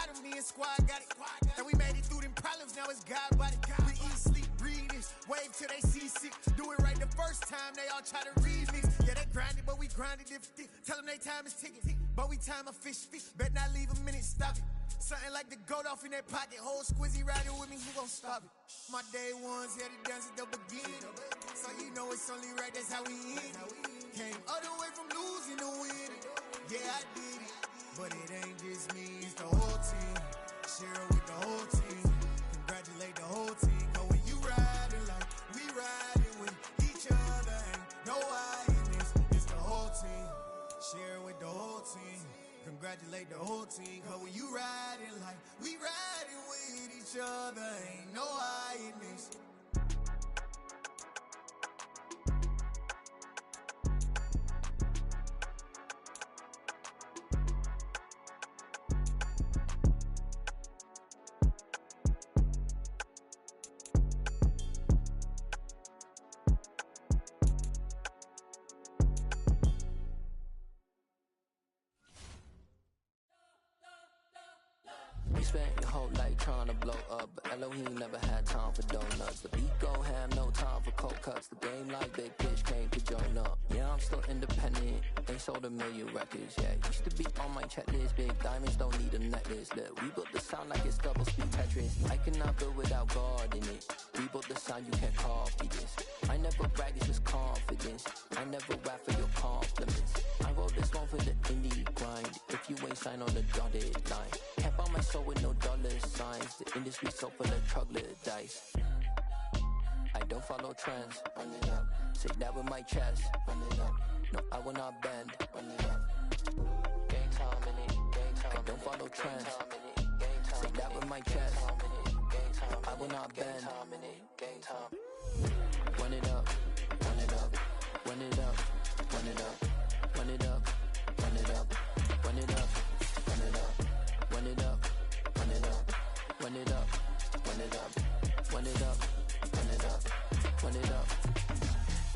bottom, me and squad got it. And we made it through them problems, now it's God body. We eat, sleep, breathe this, wave till they see sick. Do it right the first time, they all try to remix. Yeah, they grinded, but we grinded different. Tell them they time is ticking, but we time a fish. Bet not leave a minute, stop it. Something like the goat off in their pocket. Whole squizzy riding with me, who gon' stop it? My day ones had to dance at the beginning. So you know it's only right, that's how we end. Came all the way from losing to winning. Yeah, I did it, but it ain't just me, it's the whole team. Share it with the whole team. Congratulate the whole team. Cause when you riding like we riding with each other, ain't no I in this, it's the whole team. Share it with the whole team. Congratulate the whole team. Cause when you riding like we riding with each other, ain't no I in this. You spent your whole life trying to blow up, but Elohim never had time for donuts. The beat go ham, no time for cold cuts. The game like Big Pitch came to join up. Yeah, I'm still independent, ain't sold a million records yet. Used to be on my checklist, big diamonds don't need a necklace. Look, we built the sound like it's double speed Tetris. I cannot build without God in it. We built the sound, you can't copy this. I never brag, it's just confidence. I never rap for your compliments. I wrote this one for the indie grind. If you ain't signed on the dotted line, can't buy my soul with no dollar signs. The industry so full of troglodytes. I don't follow trends. Run it up. Say that with my chest. Run it up. No, I will not bend. Run it up. Gang time in it. Gang time. I don't follow trends. Say that with my chest. I will not bend. Gang time. Run it up. Run it up. Run it up. Run it up. Run it up. Run it up. Run it up. Run it up. Run it up. Run it up. Run it up. Run it up. Run it up. Run it up. Run it up.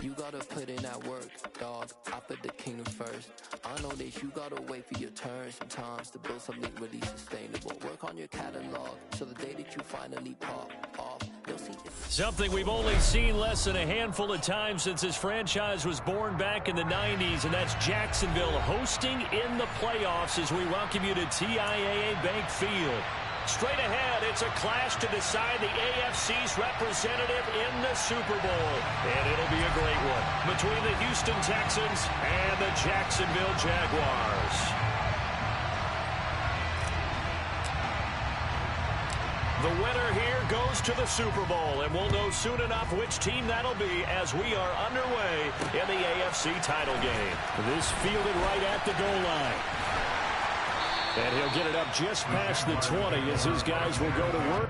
You gotta put in that work, dog. I put the kingdom first. I know that you gotta wait for your turn sometimes to build something really sustainable. Work on your catalog so the day that you finally pop off, you'll see it. Something we've only seen less than a handful of times since this franchise was born back in the 90s, and that's Jacksonville hosting in the playoffs as we welcome you to TIAA Bank Field. Straight ahead, it's a clash to decide the AFC's representative in the Super Bowl. And it'll be a great one between the Houston Texans and the Jacksonville Jaguars. The winner here goes to the Super Bowl, and we'll know soon enough which team that'll be as we are underway in the AFC title game. This fielded right at the goal line. And he'll get it up just past the 20 as his guys will go to work.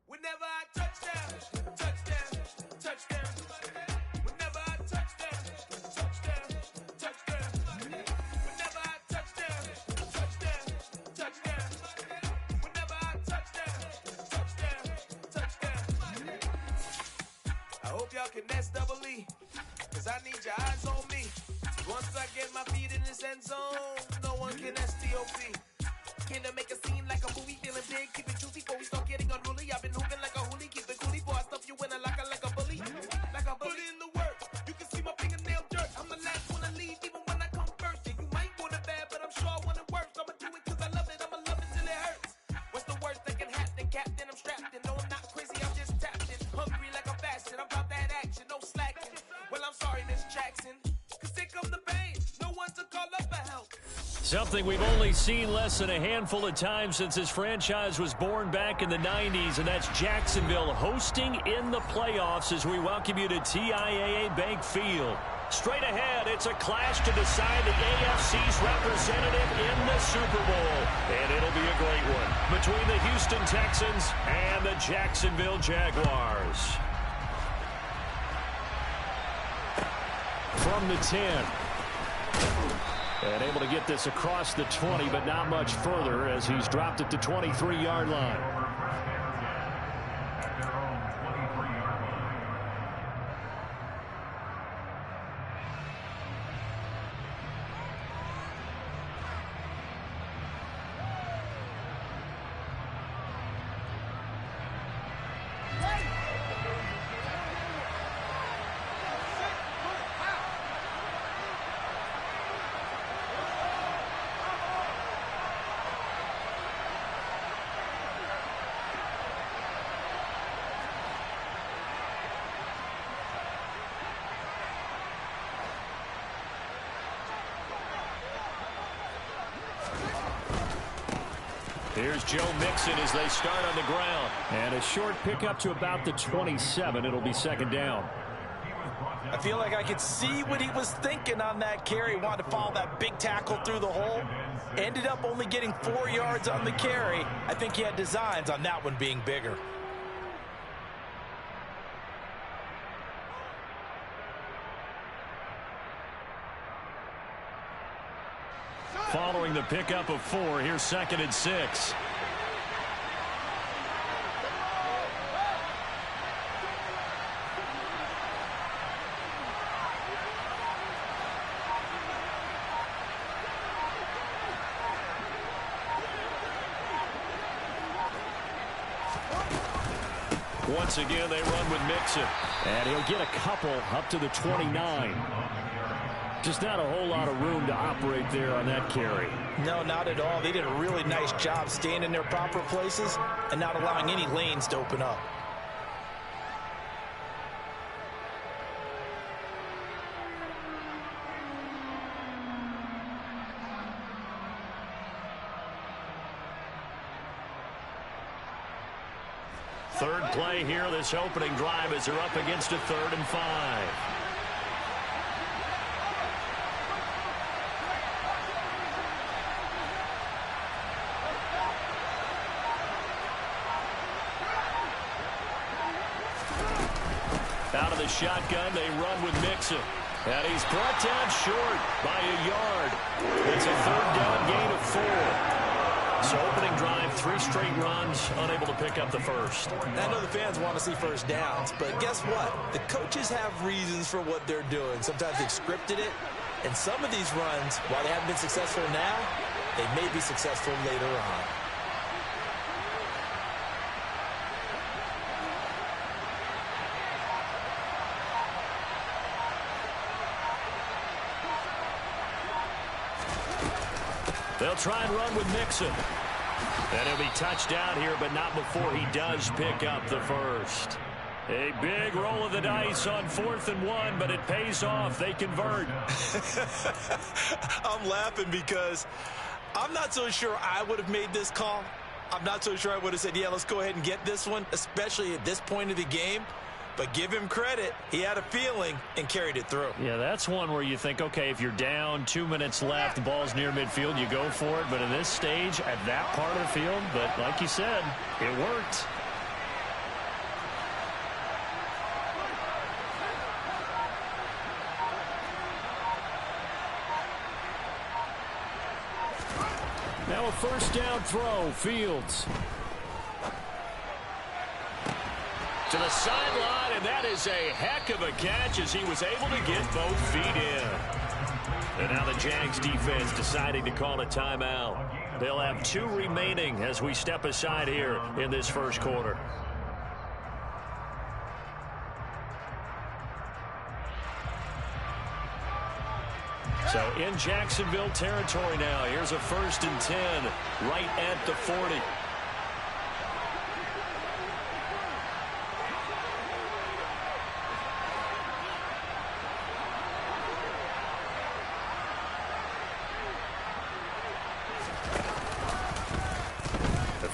Whenever I touchdown, touchdown, touchdown. Whenever I touchdown, touchdown, touchdown. Whenever I touchdown, touchdown, touchdown. Whenever I touchdown, touchdown. I hope y'all can nest double E, cause I need your eyes on me. Once I get my feet in this end zone, no one can STOP. Can I make a scene like a movie, feeling big, keep it juicy before we start getting unruly. I've been hooping like a hoolie, keep it coolie, boy, I stuff you in a locker like a bully. Like a bully in the work, you can see my fingernail dirt. I'm the last one to leave, even when I come first. Yeah, you might want it bad, but I'm sure I want it worse. I'ma do it cause I love it, I'ma love it till it hurts. What's the worst that can happen, Captain? I'm strapped in, no I'm not crazy, I'm just tapped in. Hungry like I'm fasting, I'm about that action, no slacking. Well, I'm sorry, Miss Jackson, cause here come the pain, no one to call up for help. Something we've only seen less than a handful of times since this franchise was born back in the 90s, and that's Jacksonville hosting in the playoffs as we welcome you to TIAA Bank Field. Straight ahead, it's a clash to decide the AFC's representative in the Super Bowl. And it'll be a great one between the Houston Texans and the Jacksonville Jaguars. From the 10. And able to get this across the 20, but not much further as he's dropped it to 23-yard line. Here's Joe Mixon as they start on the ground. And a short pickup to about the 27. It'll be second down. I feel like I could see what he was thinking on that carry. Wanted to follow that big tackle through the hole. Ended up only getting 4 yards on the carry. I think he had designs on that one being bigger. Following the pickup of 4, here's 2nd and 6. Once again, they run with Mixon. And he'll get a couple up to the 29. Just not a whole lot of room to operate there on that carry. No, not at all. They did a really nice job staying in their proper places and not allowing any lanes to open up. Third play here, this opening drive, as they're up against a 3rd and 5. Out of the shotgun, they run with Mixon. And he's brought down short by a yard. It's a 3rd down gain of 4. So opening drive, 3 straight runs, unable to pick up the first. I know the fans want to see first downs, but guess what? The coaches have reasons for what they're doing. Sometimes they've scripted it, and some of these runs, while they haven't been successful now, they may be successful later on. They'll try and run with Mixon. And he'll be touched down here, but not before he does pick up the first. A big roll of the dice on 4th and 1, but it pays off. They convert. I'm laughing because I'm not so sure I would have made this call. I'm not so sure I would have said, yeah, let's go ahead and get this one, especially at this point of the game. But give him credit. He had a feeling and carried it through. Yeah, that's one where you think, okay, if you're down, 2 minutes left, the ball's near midfield, you go for it. But in this stage, at that part of the field, but like you said, it worked. Now a first down throw, Fields. To the sideline, and that is a heck of a catch as he was able to get both feet in. And now the Jags defense deciding to call a timeout. They'll have 2 remaining as we step aside here in this first quarter. So in Jacksonville territory now. Here's a 1st and 10 right at the 40.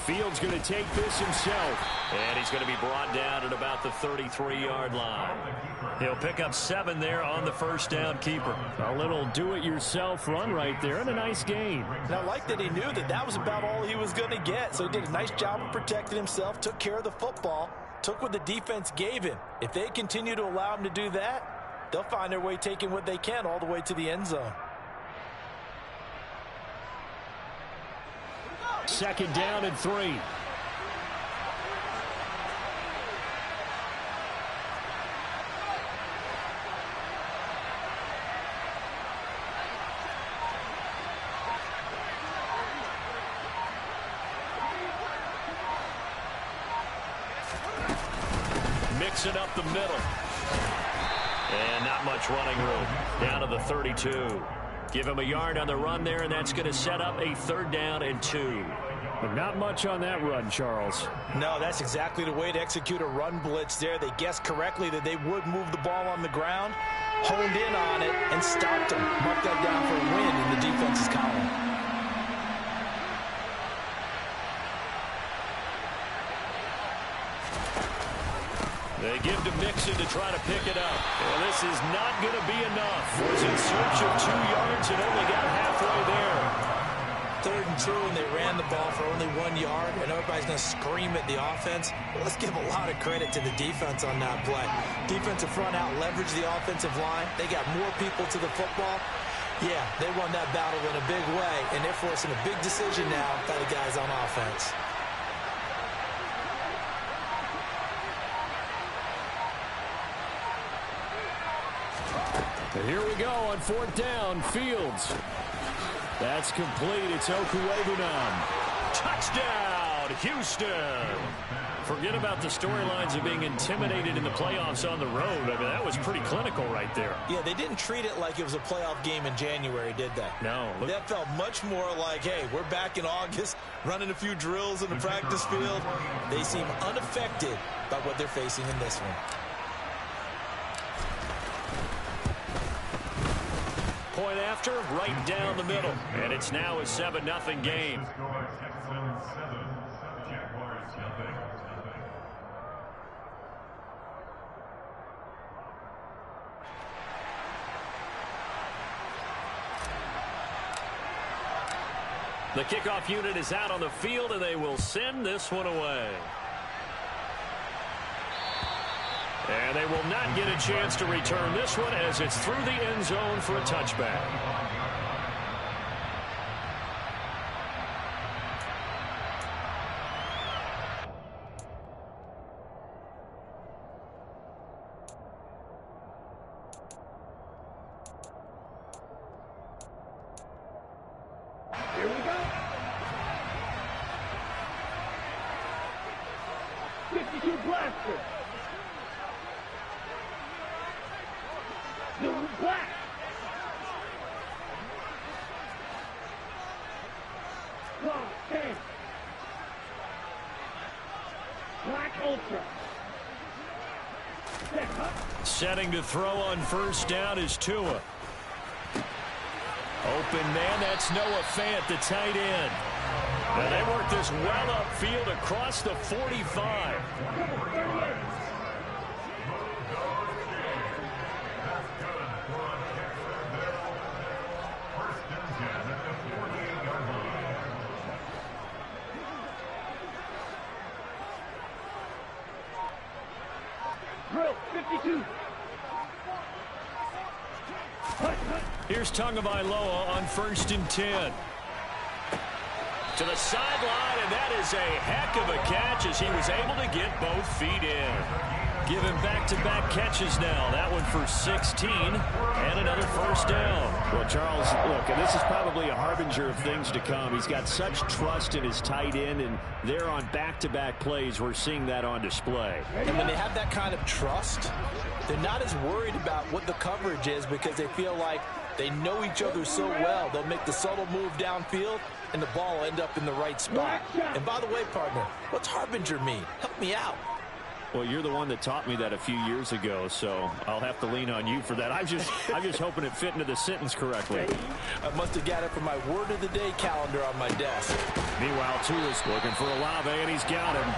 Fields going to take this himself. And he's going to be brought down at about the 33-yard line. He'll pick up 7 there on the first down keeper. A little do-it-yourself run right there and a nice gain. And I like that he knew that that was about all he was going to get. So he did a nice job of protecting himself, took care of the football, took what the defense gave him. If they continue to allow him to do that, they'll find their way taking what they can all the way to the end zone. 2nd down and 3. Mixing up the middle. And not much running room. Down to the 32. Give him a yard on the run there, and that's going to set up a 3rd down and 2. But not much on that run, Charles. No, that's exactly the way to execute a run blitz there. They guessed correctly that they would move the ball on the ground, honed in on it, and stopped them. Mark that down for a win in the defense's column. They give to Mixon to try to pick it up. And this is not going to be enough. Was in search of 2 yards and only got halfway there. 3rd and 2, and they ran the ball for only 1 yard, and everybody's going to scream at the offense. Well, let's give a lot of credit to the defense on that play. Defensive front out leveraged the offensive line. They got more people to the football. Yeah, they won that battle in a big way, and they're forcing a big decision now by the guys on offense. And here we go on 4th down. Fields. That's complete. It's Okuwebunam. Touchdown, Houston. Forget about the storylines of being intimidated in the playoffs on the road. I mean, that was pretty clinical right there. Yeah, they didn't treat it like it was a playoff game in January, did they? No. That felt much more like, hey, we're back in August, running a few drills in the practice field. They seem unaffected by what they're facing in this one. Point after, right down the middle. And it's now a 7-0 game. The kickoff unit is out on the field, and they will send this one away. And they will not get a chance to return this one as it's through the end zone for a touchback. Here we go. 52 blaster. New black. Long 10. Black Ultra. Setting to throw on 1st down is Tua. Open man, that's Noah Fant, the tight end. And they work this well upfield across the 45. Drill 52. Here's Tagovailoa on 1st and 10. To the sideline, and that is a heck of a catch as he was able to get both feet in. Give him back-to-back catches now. That one for 16 and another 1st down. Well, Charles, look, and this is probably a harbinger of things to come. He's got such trust in his tight end, and they're on back-to-back plays. We're seeing that on display. And when they have that kind of trust, they're not as worried about what the coverage is because they feel like they know each other so well. They'll make the subtle move downfield, and the ball will end up in the right spot. And by the way, partner, what's harbinger mean? Help me out. Well, you're the one that taught me that a few years ago, so I'll have to lean on you for that. I'm just hoping it fit into the sentence correctly. I must have got it from my word of the day calendar on my desk. Meanwhile, Tua's looking for Olave, and he's got him.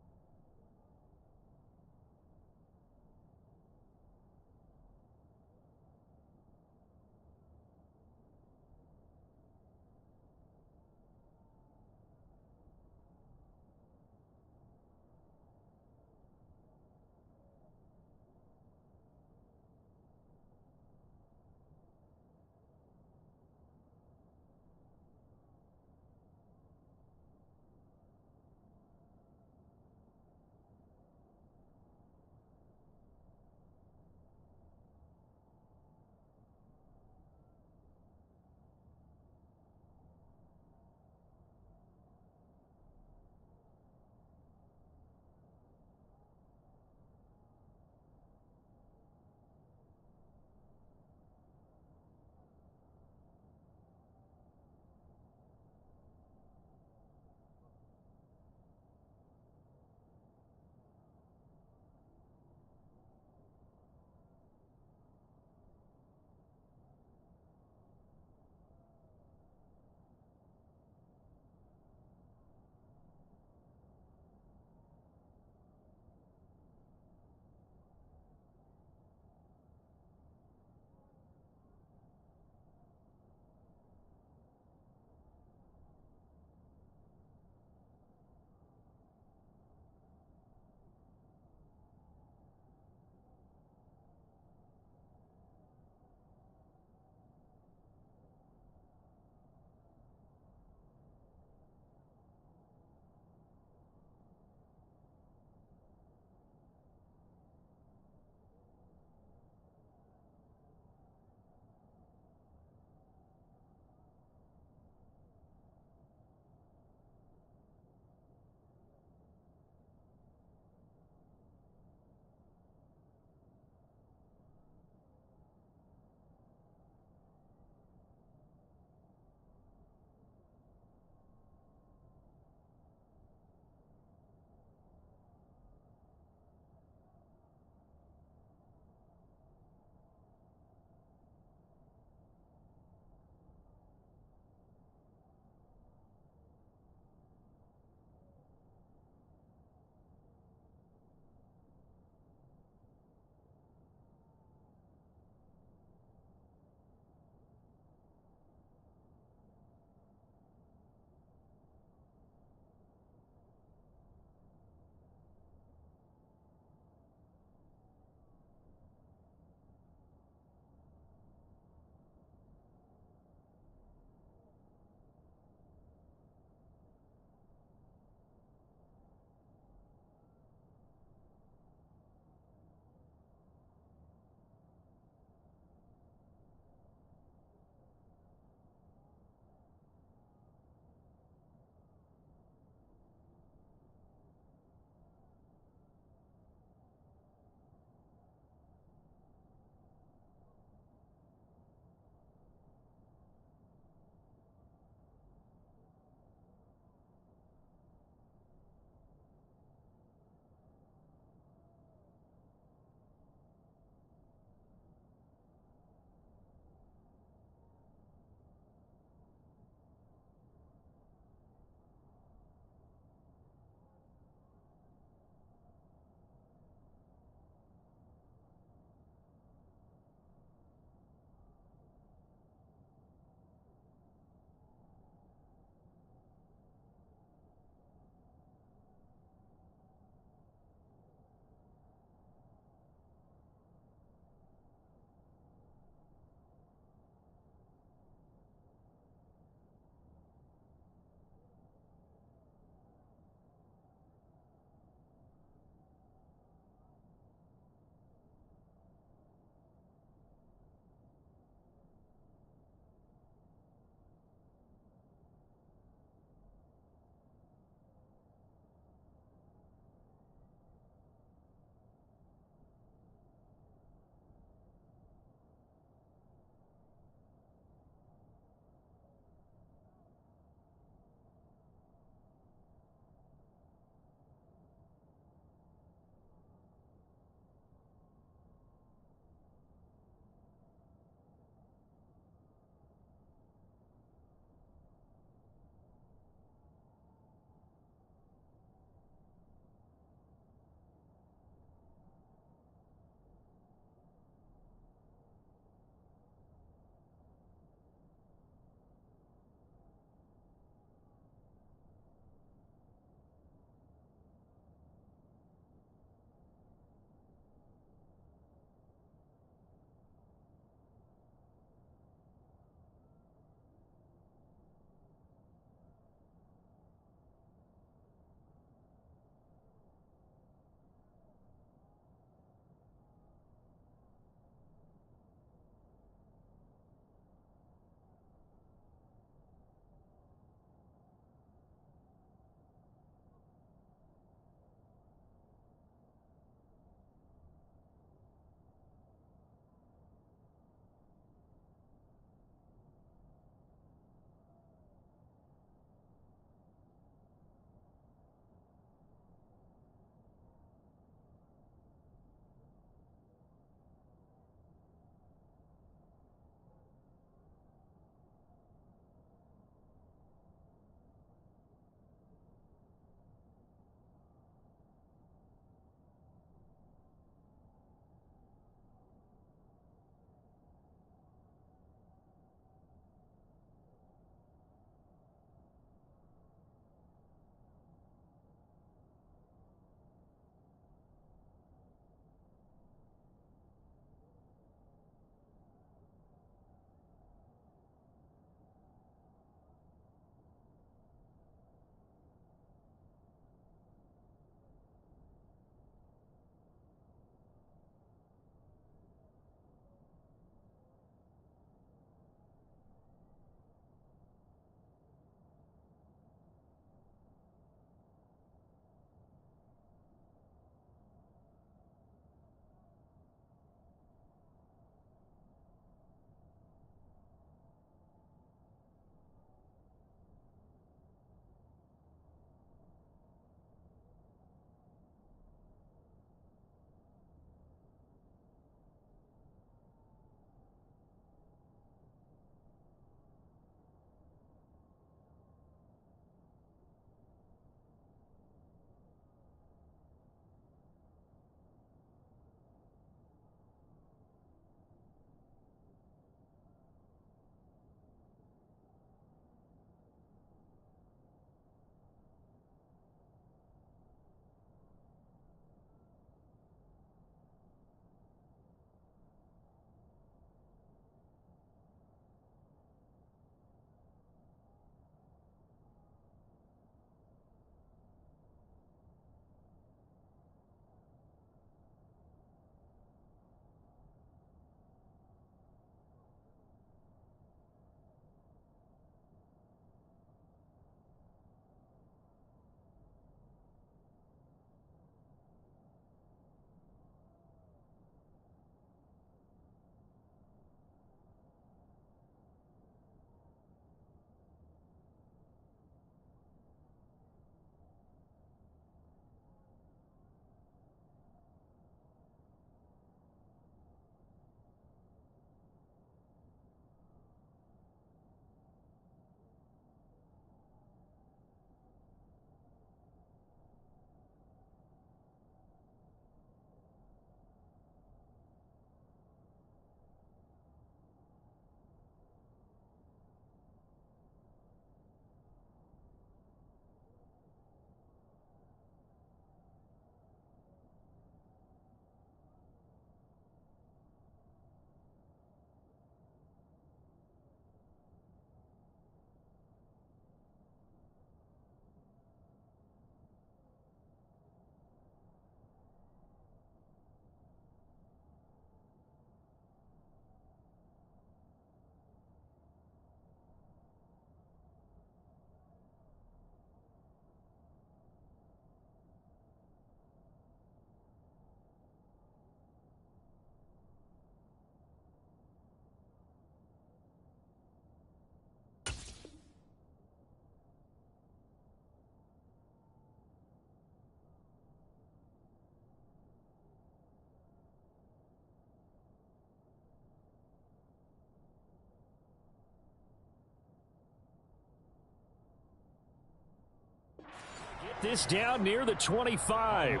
this down near the 25.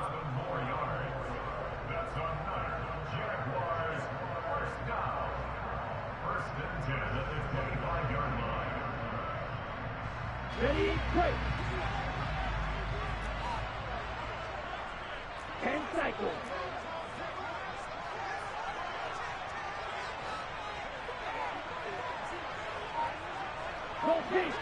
Ready, break. 10 cycles. Go pitch.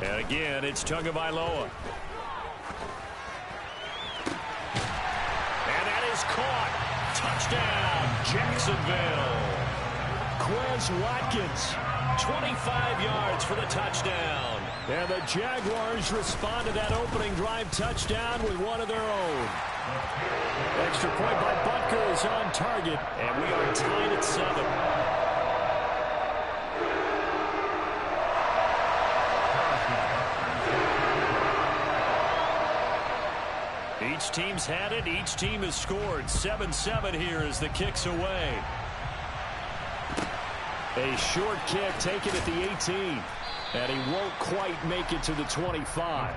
And again, it's Tagovailoa. And that is caught. Touchdown, Jacksonville. Quez Watkins, 25 yards for the touchdown. And the Jaguars respond to that opening drive touchdown with one of their own. Extra point by Butker is on target, and we are tied at 7. Each team's had it. Each team has scored. 7-7 here as the kick's away. A short kick taken at the 18. And he won't quite make it to the 25.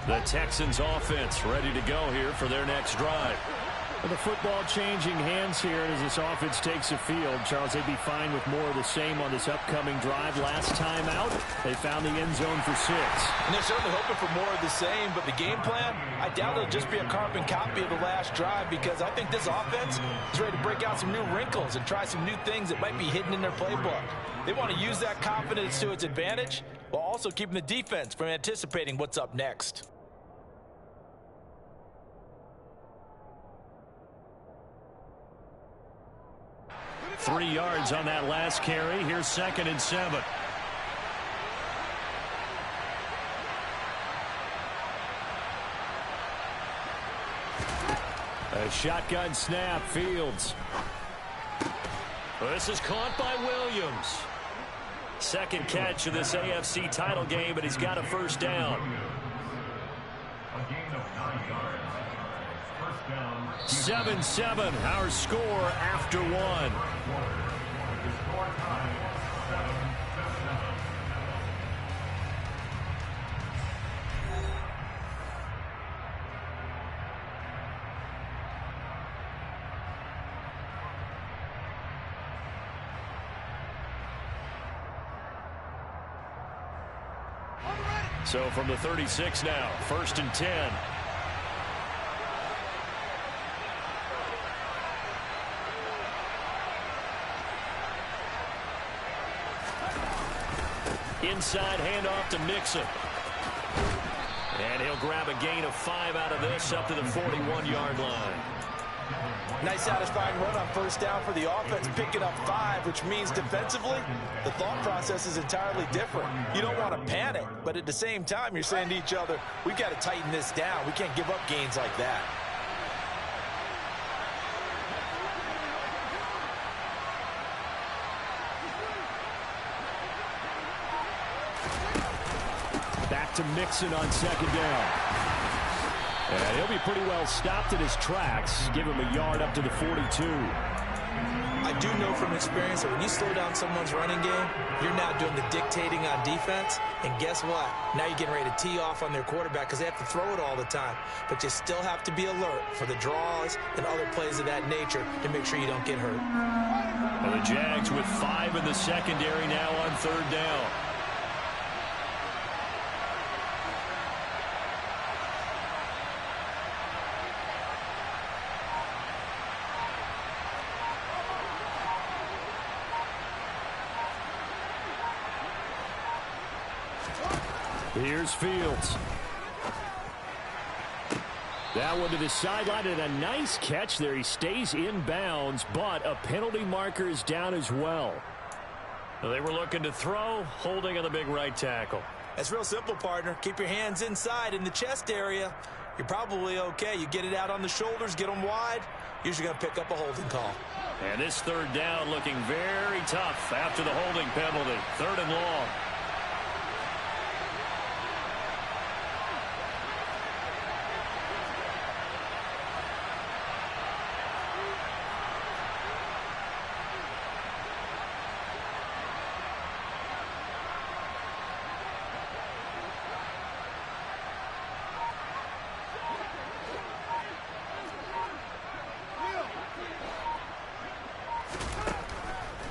The Texans offense ready to go here for their next drive. The football changing hands here as this offense takes the field. Charles, they'd be fine with more of the same on this upcoming drive. Last time out, they found the end zone for 6. And they're certainly hoping for more of the same, but the game plan, I doubt it'll just be a carbon copy of the last drive, because I think this offense is ready to break out some new wrinkles and try some new things that might be hidden in their playbook. They want to use that confidence to its advantage while also keeping the defense from anticipating what's up next. Three yards on that last carry. Here's 2nd and 7. A shotgun snap. Fields. This is caught by Williams. Second catch of this AFC title game, but he's got a first down. 7-7, our score after 1. So from the 36 now, 1st and 10. Inside handoff to Mixon. And he'll grab a gain of 5 out of this up to the 41-yard line. Nice satisfying run on first down for the offense, picking up 5, which means defensively, the thought process is entirely different. You don't want to panic, but at the same time, you're saying to each other, we've got to tighten this down. We can't give up gains like that. Back to Mixon on 2nd down. And he'll be pretty well stopped in his tracks. Give him a yard up to the 42. I do know from experience that when you slow down someone's running game, you're now doing the dictating on defense. And guess what? Now you're getting ready to tee off on their quarterback because they have to throw it all the time. But you still have to be alert for the draws and other plays of that nature to make sure you don't get hurt. Well, the Jags with 5 in the secondary now on 3rd down. Here's Fields. That one to the sideline, and a nice catch there. He stays in bounds, but a penalty marker is down as well. They were looking to throw, holding on the big right tackle. That's real simple, partner. Keep your hands inside in the chest area. You're probably okay. You get it out on the shoulders, get them wide, usually going to pick up a holding call. And this third down looking very tough after the holding penalty. 3rd and long.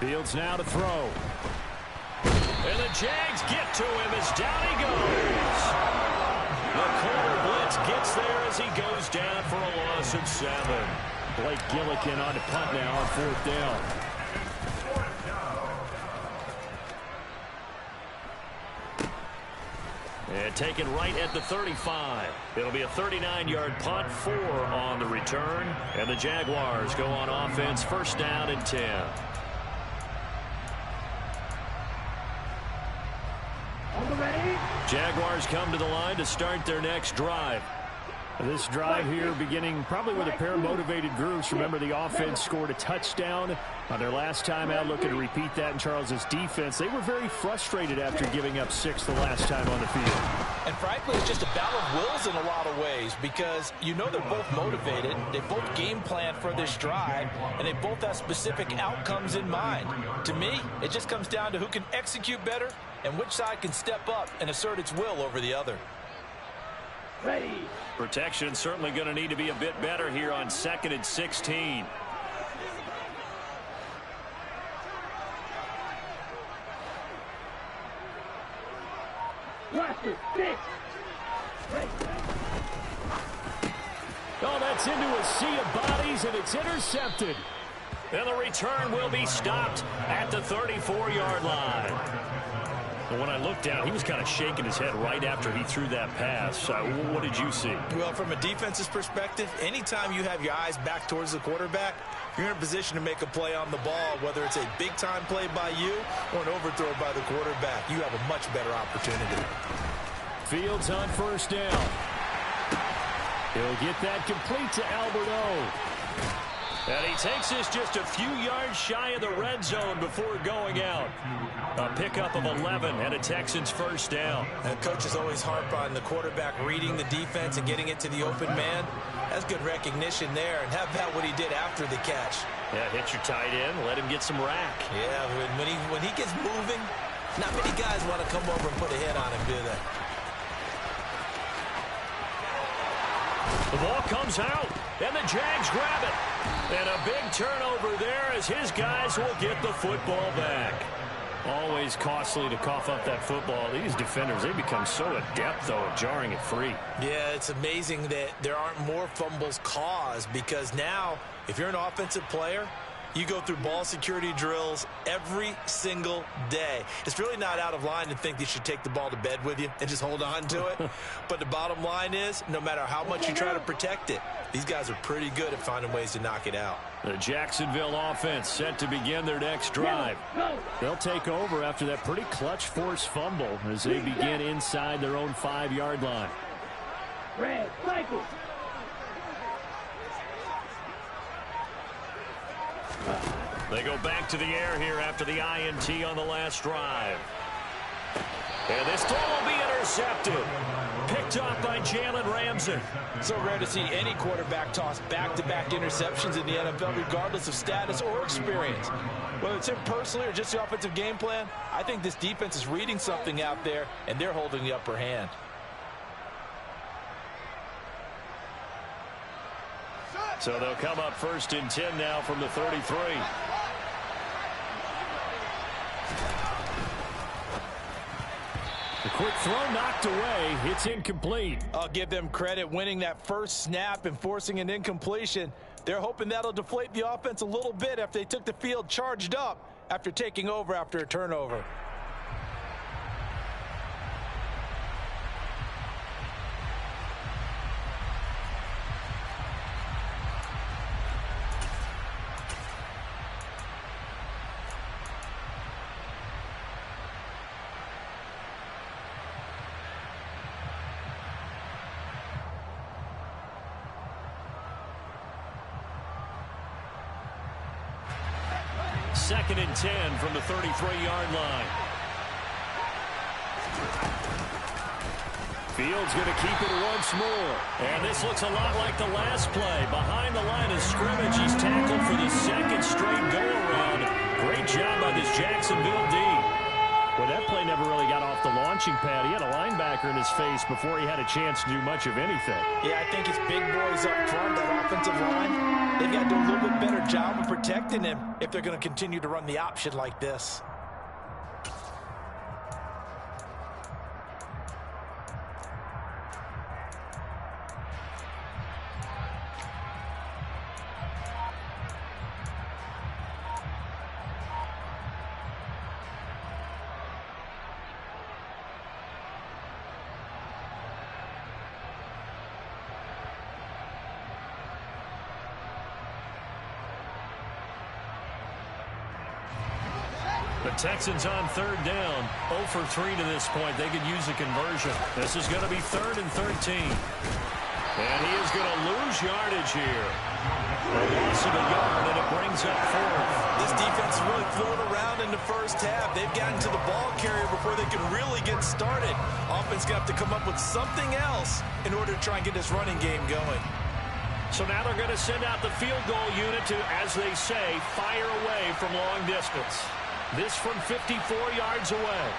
Fields now to throw. And the Jags get to him as down he goes. The corner blitz gets there as he goes down for a loss of 7. Blake Gillikin on to punt now on 4th down. And taken right at the 35. It'll be a 39-yard punt, 4 on the return. And the Jaguars go on offense, 1st down and 10. Jaguars come to the line to start their next drive. This drive here beginning probably with a pair of motivated groups. Remember, the offense scored a touchdown on their last time out, looking to repeat that in Charles's defense. They were very frustrated after giving up 6 the last time on the field. And frankly, it's just a battle of wills in a lot of ways because you know they're both motivated. They both game plan for this drive, and they both have specific outcomes in mind. To me, it just comes down to who can execute better and which side can step up and assert its will over the other. Ready. Protection certainly going to need to be a bit better here on 2nd and 16. Oh, that's into a sea of bodies, and it's intercepted. And the return will be stopped at the 34-yard line. And when I looked down, he was kind of shaking his head right after he threw that pass. What did you see? Well, from a defense's perspective, anytime you have your eyes back towards the quarterback, you're in a position to make a play on the ball, whether it's a big-time play by you or an overthrow by the quarterback. You have a much better opportunity. Fields on 1st down. He'll get that complete to Albert O. And he takes this just a few yards shy of the red zone before going out. A pickup of 11 and a Texans 1st down. And coaches always harp on the quarterback reading the defense and getting it to the open man. That's good recognition there. And how about what he did after the catch? Yeah, hit your tight end, let him get some rack. Yeah, when he gets moving, not many guys want to come over and put a hit on him, do they? The ball comes out, and the Jags grab it. And a big turnover there as his guys will get the football back. Always costly to cough up that football. These defenders, they become so adept, though, at jarring it free. Yeah, it's amazing that there aren't more fumbles caused because now, if you're an offensive player, you go through ball security drills every single day. It's really not out of line to think you should take the ball to bed with you and just hold on to it. But the bottom line is, no matter how much you try to protect it, these guys are pretty good at finding ways to knock it out. The Jacksonville offense set to begin their next drive. They'll take over after that pretty clutch forced fumble as they begin inside their own 5-yard line. Red, cycle. They go back to the air here after the INT on the last drive. And this throw will be intercepted. Picked off by Jalen Ramsey. So rare to see any quarterback toss back-to-back interceptions in the NFL, regardless of status or experience. Whether it's him personally or just the offensive game plan, I think this defense is reading something out there, and they're holding the upper hand. So they'll come up 1st and 10 now from the 33. The quick throw knocked away. It's incomplete. I'll give them credit winning that first snap and forcing an incompletion. They're hoping that'll deflate the offense a little bit after they took the field charged up after taking over after a turnover. 2nd and 10 from the 33-yard line. Fields going to keep it once more. And this looks a lot like the last play. Behind the line of scrimmage, he's tackled for the second straight go-around. Great job by this Jacksonville D. Well, that play never really got off the launching pad. He had a linebacker in his face before he had a chance to do much of anything. Yeah, I think it's big boys up front, that offensive line. They've got to do a little bit better job of protecting him if they're going to continue to run the option like this. The Texans on 3rd down. 0 for 3 to this point. They could use a conversion. This is going to be 3rd and 13. And he is going to lose yardage here. A loss of a yard, and it brings up 4th. This defense is really throwing around in the first half. They've gotten to the ball carrier before they can really get started. Offense got to come up with something else in order to try and get this running game going. So now they're going to send out the field goal unit to, as they say, fire away from long distance. This from 54 yards away.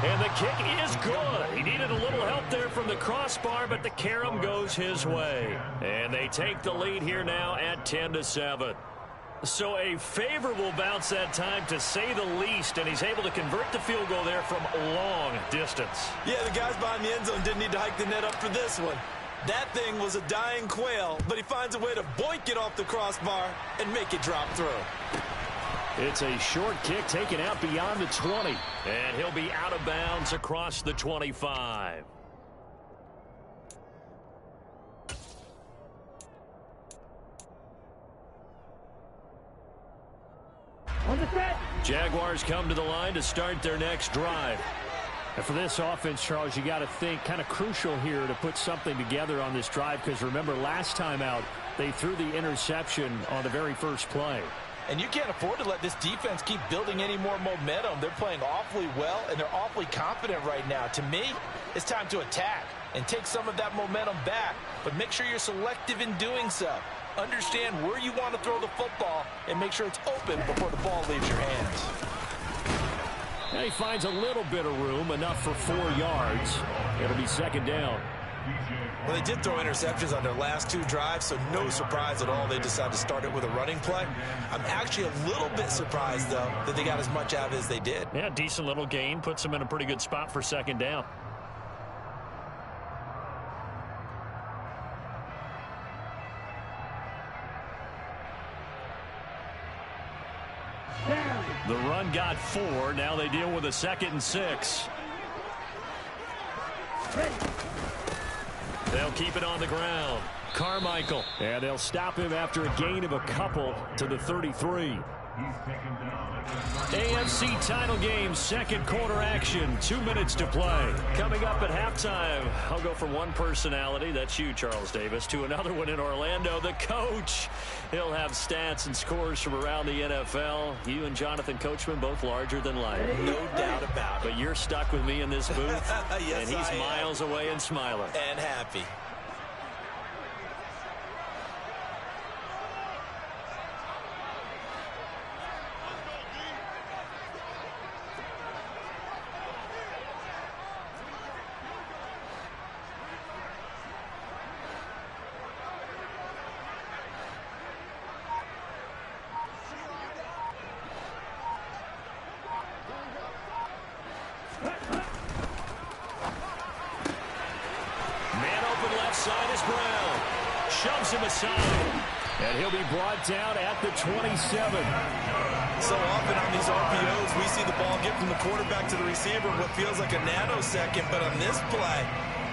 And the kick is good. He needed a little help there from the crossbar, but the carom goes his way. And they take the lead here now at 10-7. So a favorable bounce that time, to say the least, and he's able to convert the field goal there from long distance. Yeah, the guys behind the end zone didn't need to hike the net up for this one. That thing was a dying quail, but he finds a way to boink it off the crossbar and make it drop through. It's a short kick taken out beyond the 20. And he'll be out of bounds across the 25. Jaguars come to the line to start their next drive. And for this offense, Charles, you got to think kind of crucial here to put something together on this drive, because remember, last time out, they threw the interception on the very first play. And you can't afford to let this defense keep building any more momentum. They're playing awfully well, and they're awfully confident right now. To me, it's time to attack and take some of that momentum back, but make sure you're selective in doing so. Understand where you want to throw the football and make sure it's open before the ball leaves your hands. And he finds a little bit of room, enough for 4 yards. It'll be 2nd down. Well, they did throw interceptions on their last 2 drives, so no surprise at all they decided to start it with a running play. I'm actually a little bit surprised, though, that they got as much out of it as they did. Yeah, decent little gain. Puts them in a pretty good spot for 2nd down. The run got 4. Now they deal with a 2nd and 6. They'll keep it on the ground. Carmichael. And they'll stop him after a gain of a couple to the 33. AFC title game, 2nd quarter action. 2 minutes to play. Coming up at halftime, I'll go from one personality, that's you, Charles Davis, to another one in Orlando, the coach. He'll have stats and scores from around the NFL. You and Jonathan Coachman, both larger than life. No doubt about it. But you're stuck with me in this booth, yes, and he's miles away and smiling. And happy. Shoves him aside. And he'll be brought down at the 27. So often on these RPOs, we see the ball get from the quarterback to the receiver in what feels like a nanosecond. But on this play,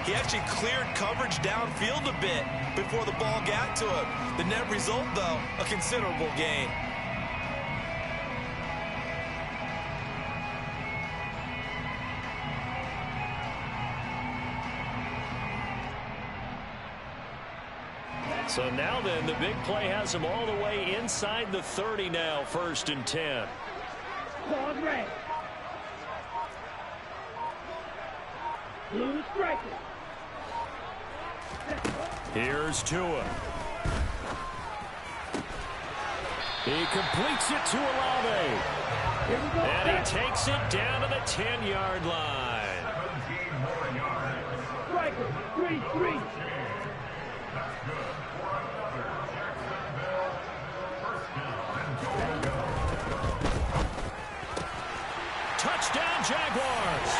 he actually cleared coverage downfield a bit before the ball got to him. The net result, though, a considerable gain. So now then, the big play has them all the way inside the 30 now, 1st and 10. Pause red. Blue striker. Here's Tua. He completes it to Olave. And he takes it down to the 10-yard line. Striker, 3-3. Touchdown, Jaguars.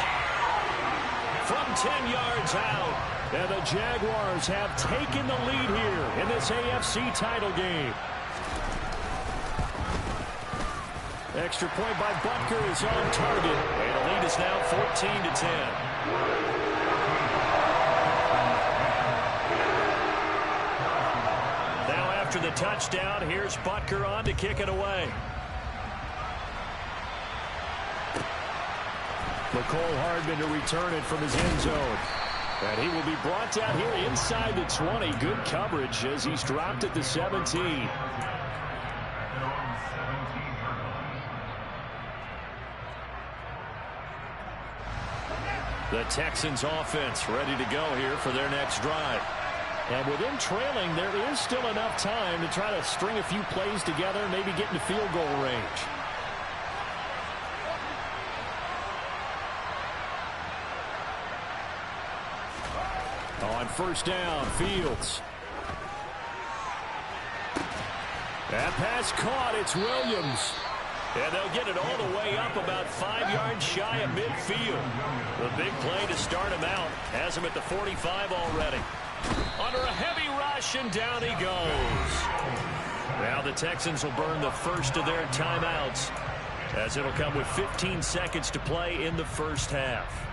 From 10 yards out. And the Jaguars have taken the lead here in this AFC title game. Extra point by Butker is on target. And the lead is now 14-10. Now after the touchdown, here's Butker on to kick it away. McCole Hardman to return it from his end zone. And he will be brought down here inside the 20. Good coverage as he's dropped at the 17. The Texans offense ready to go here for their next drive. And with them trailing, there is still enough time to try to string a few plays together, maybe get into field goal range. On 1st down, Fields. That pass caught. It's Williams. And they'll get it all the way up about 5 yards shy of midfield. The big play to start him out has him at the 45 already. Under a heavy rush, and down he goes. Now the Texans will burn the first of their timeouts, as it'll come with 15 seconds to play in the first half.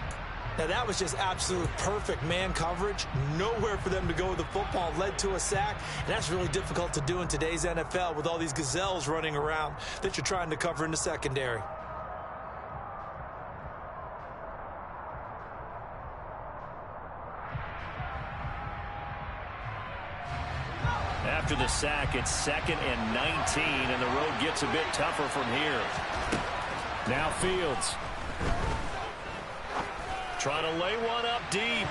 Now that was just absolute perfect man coverage. Nowhere for them to go with the football. Led to a sack. And that's really difficult to do in today's NFL with all these gazelles running around that you're trying to cover in the secondary. After the sack, it's 2nd and 19, and the road gets a bit tougher from here. Now Fields. Trying to lay one up deep.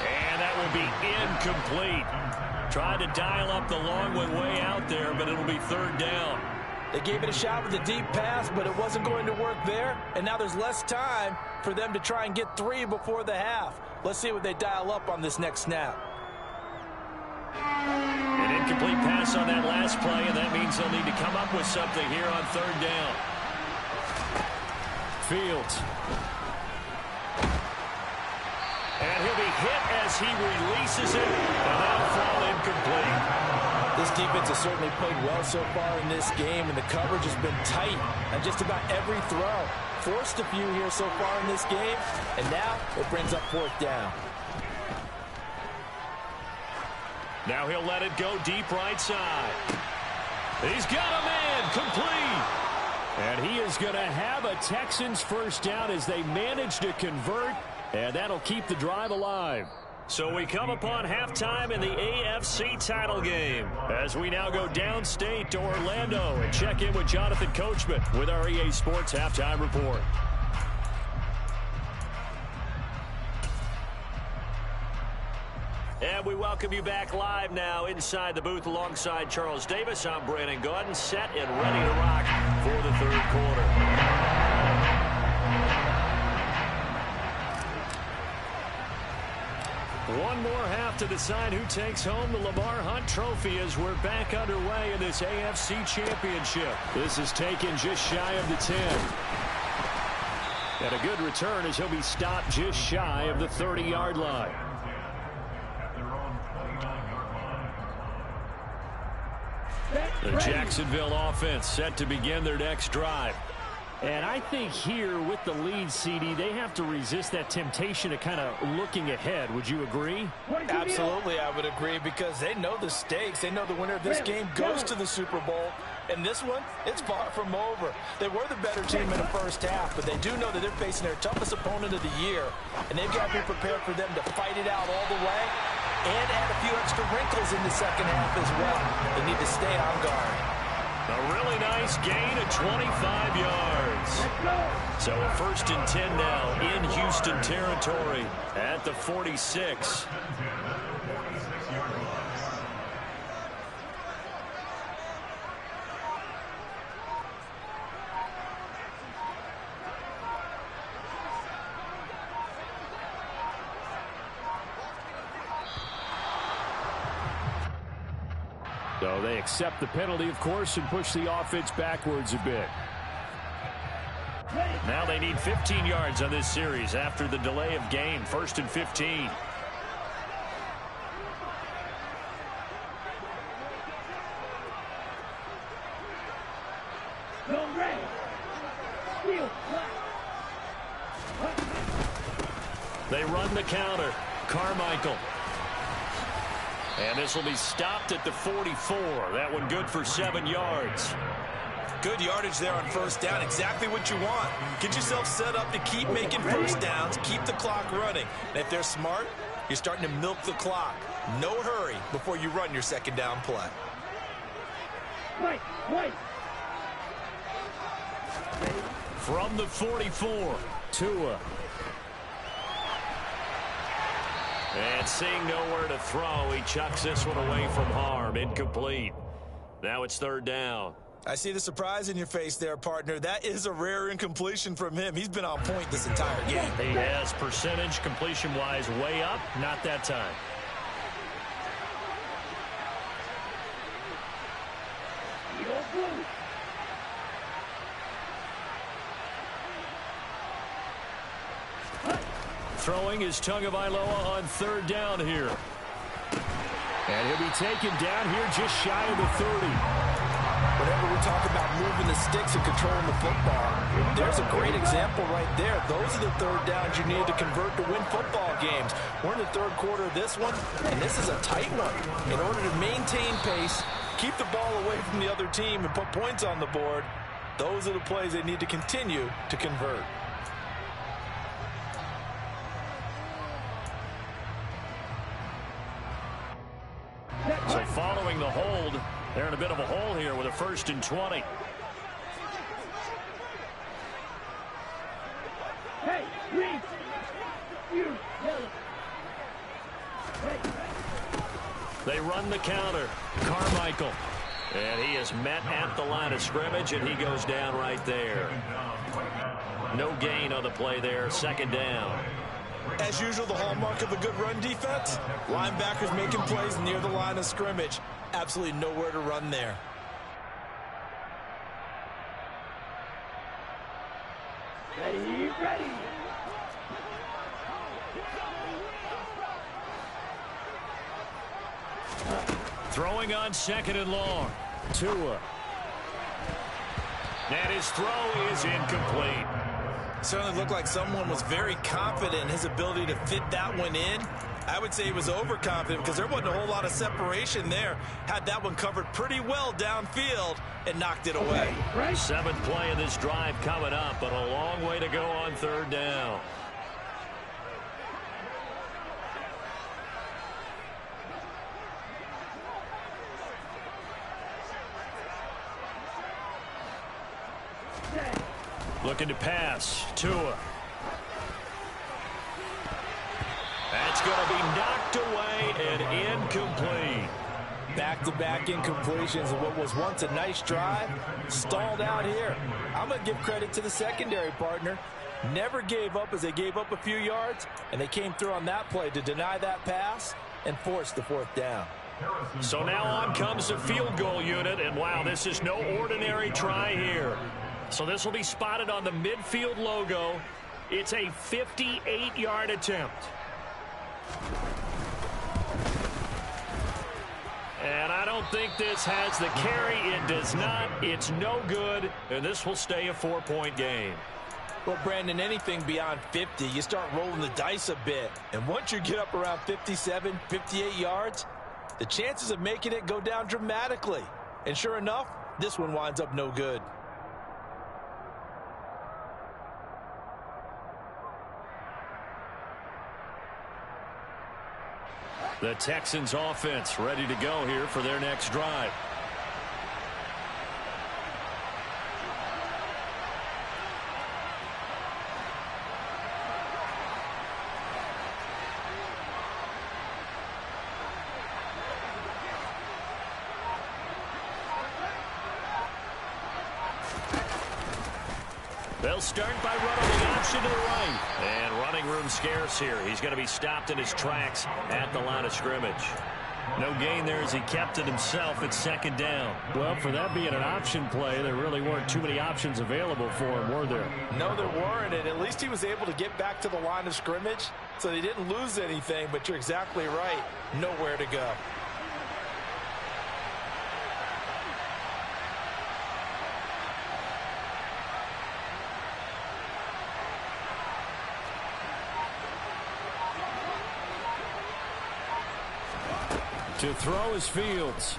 And that will be incomplete. Trying to dial up the long one way out there, but it'll be 3rd down. They gave it a shot with a deep pass, but it wasn't going to work there. And now there's less time for them to try and get 3 before the half. Let's see what they dial up on this next snap. An incomplete pass on that last play, and that means they'll need to come up with something here on 3rd down. Fields. And he'll be hit as he releases it, and that'll fall incomplete. This defense has certainly played well so far in this game, and the coverage has been tight on just about every throw. Forced a few here so far in this game, and now it brings up 4th down. Now he'll let it go deep right side. He's got a man complete. And he is going to have a Texans 1st down as they manage to convert. And that'll keep the drive alive. So we come upon halftime in the AFC title game as we now go downstate to Orlando and check in with Jonathan Coachman with our EA Sports Halftime Report. And we welcome you back live now inside the booth alongside Charles Davis. I'm Brandon Gaudin, set and ready to rock for the 3rd quarter. One more half to decide who takes home the Lamar Hunt Trophy as we're back underway in this AFC Championship. This is taken just shy of the 10. And a good return as he'll be stopped just shy of the 30-yard line. The Jacksonville offense set to begin their next drive. And I think here with the lead, CD, they have to resist that temptation of kind of looking ahead. Would you agree? Absolutely, I would agree, because they know the stakes. They know the winner of this game goes to the Super Bowl. And this one, it's far from over. They were the better team in the first half, but they do know that they're facing their toughest opponent of the year. And they've got to be prepared for them to fight it out all the way. and add a few extra wrinkles in the second half as well. They need to stay on guard. A really nice gain of 25 yards. So a 1st and 10 now in Houston territory at the 46. So they accept the penalty, of course, and push the offense backwards a bit. Now they need 15 yards on this series after the delay of game. 1st and 15. Go red. Steal. They run the counter. Carmichael. And this will be stopped at the 44. That one good for 7 yards. Good yardage there on 1st down. Exactly what you want. Get yourself set up to keep making 1st downs, keep the clock running. And if they're smart, you're starting to milk the clock. No hurry before you run your 2nd down play. Wait. From the 44, Tua. And seeing nowhere to throw, he chucks this one away from harm. Incomplete. Now it's 3rd down. I see the surprise in your face there, partner. That is a rare incompletion from him. He's been on point this entire game. He has percentage completion-wise way up. Not that time. Throwing is Tagovailoa on 3rd down here. And he'll be taken down here just shy of the 30. Whenever we talk about moving the sticks and controlling the football, there's a great example right there. Those are the 3rd downs you need to convert to win football games. We're in the 3rd quarter of this one, and this is a tight one. In order to maintain pace, keep the ball away from the other team, and put points on the board, those are the plays they need to continue to convert. So following the hold, they're in a bit of a hole here with a 1st and 20. Hey, green. You yellow. They run the counter. Carmichael. And he is met at the line of scrimmage, and he goes down right there. No gain on the play there. 2nd down. As usual, the hallmark of a good run defense, linebackers making plays near the line of scrimmage. Absolutely nowhere to run there. Ready. Throwing on 2nd and long. Tua. And his throw is incomplete. Certainly looked like someone was very confident in his ability to fit that one in. I would say he was overconfident because there wasn't a whole lot of separation there. Had that one covered pretty well downfield and knocked it away. 7th play of this drive coming up, but a long way to go on 3rd down. Looking to pass. Tua. That's going to be knocked away and incomplete. Back-to-back incompletions of what was once a nice drive, stalled out here. I'm going to give credit to the secondary partner. Never gave up as they gave up a few yards, and they came through on that play to deny that pass and force the 4th down. So now on comes the field goal unit, and wow, this is no ordinary try here. So this will be spotted on the midfield logo. It's a 58-yard attempt. And I don't think this has the carry. It does not. It's no good. And this will stay a 4-point game. Well, Brandon, anything beyond 50, you start rolling the dice a bit. And once you get up around 57, 58 yards, the chances of making it go down dramatically. And sure enough, this one winds up no good. The Texans offense ready to go here for their next drive. They'll start by running the option to the right. And running room scarce here. He's going to be stopped in his tracks at the line of scrimmage. No gain there as he kept it himself at second down. Well, for that being an option play, there really weren't too many options available for him, were there? No, there weren't, and at least he was able to get back to the line of scrimmage, so he didn't lose anything, but you're exactly right. Nowhere to go. To throw is Fields.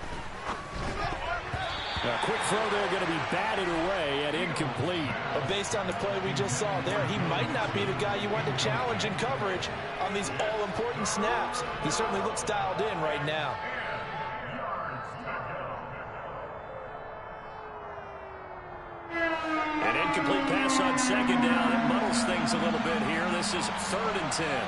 A quick throw there, going to be batted away and incomplete. But based on the play we just saw there, he might not be the guy you want to challenge in coverage on these all-important snaps. He certainly looks dialed in right now. An incomplete pass on second down. It muddles things a little bit here. This is 3rd and 10.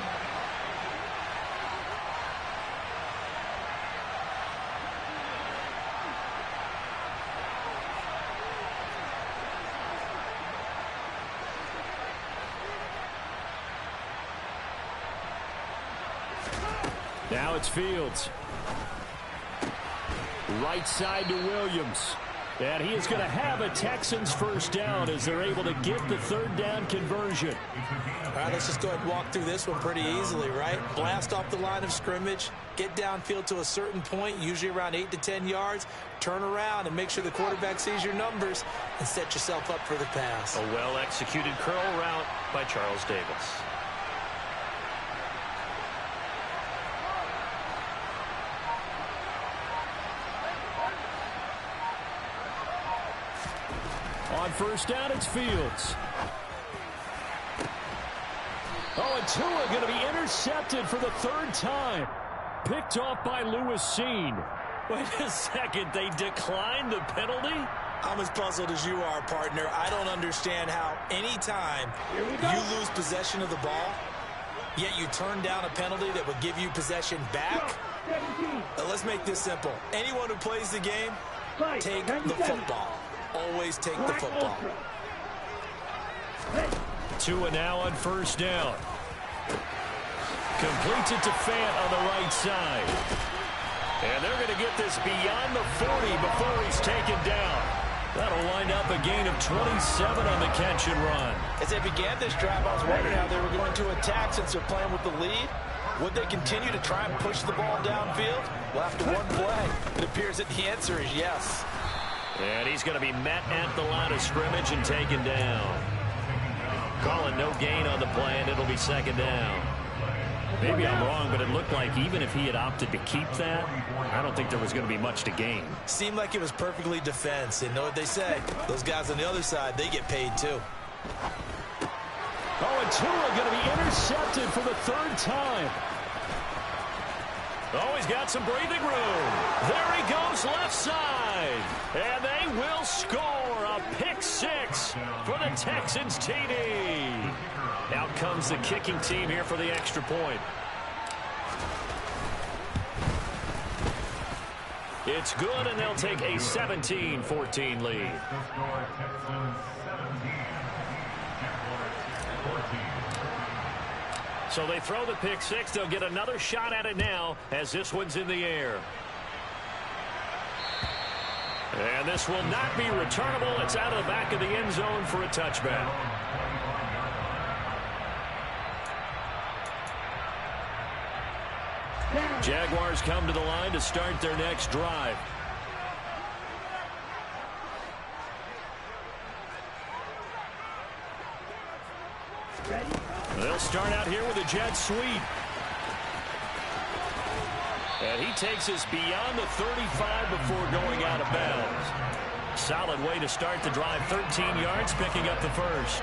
Now it's Fields. Right side to Williams. And he is going to have a Texans first down as they're able to get the 3rd down conversion. All right, let's just go ahead and walk through this one pretty easily, right? Blast off the line of scrimmage, get downfield to a certain point, usually around 8 to 10 yards, turn around and make sure the quarterback sees your numbers and set yourself up for the pass. A well-executed curl route by Charles Davis. On first down, it's Fields. Oh, and Tua going to be intercepted for the 3rd time. Picked off by Lewis Cine. Wait a second. They declined the penalty? I'm as puzzled as you are, partner. I don't understand how any time you lose possession of the ball, yet you turn down a penalty that would give you possession back. Let's make this simple. Anyone who plays the game, take the football. Always take the football. Tua now on first down. Completes it to Fant on the right side. And they're going to get this beyond the 40 before he's taken down. That'll wind up a gain of 27 on the catch and run. As they began this drive, I was wondering how they were going to attack since they're playing with the lead. Would they continue to try and push the ball downfield? Well, after one play, it appears that the answer is yes. And he's going to be met at the line of scrimmage and taken down. Calling no gain on the play, and it'll be 2nd down. Maybe I'm wrong, but it looked like even if he had opted to keep that, I don't think there was going to be much to gain. Seemed like it was perfectly defense. And know what they say? Those guys on the other side, they get paid too. Oh, and Tua going to be intercepted for the 3rd time. Oh, he's got some breathing room. There he goes left side. And they will score a pick 6 for the Texans TD. Out comes the kicking team here for the extra point. It's good, and they'll take a 17-14 lead. So they throw the pick 6. They'll get another shot at it now as this one's in the air. And this will not be returnable. It's out of the back of the end zone for a touchback. Jaguars come to the line to start their next drive. They'll start out here with a jet sweep. And he takes us beyond the 35 before going out of bounds. Solid way to start the drive. 13 yards, picking up the first.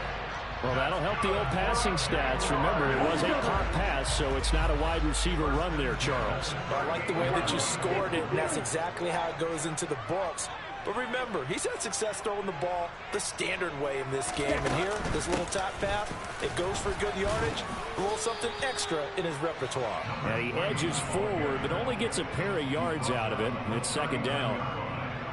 Well, that'll help the old passing stats. Remember, it was a pop pass, so it's not a wide receiver run there, Charles. I like the way that you scored it, and that's exactly how it goes into the books. But remember, he's had success throwing the ball the standard way in this game. And here, this little tap pass, it goes for good yardage, a little something extra in his repertoire. And he edges forward, but only gets a pair of yards out of it. It's second down.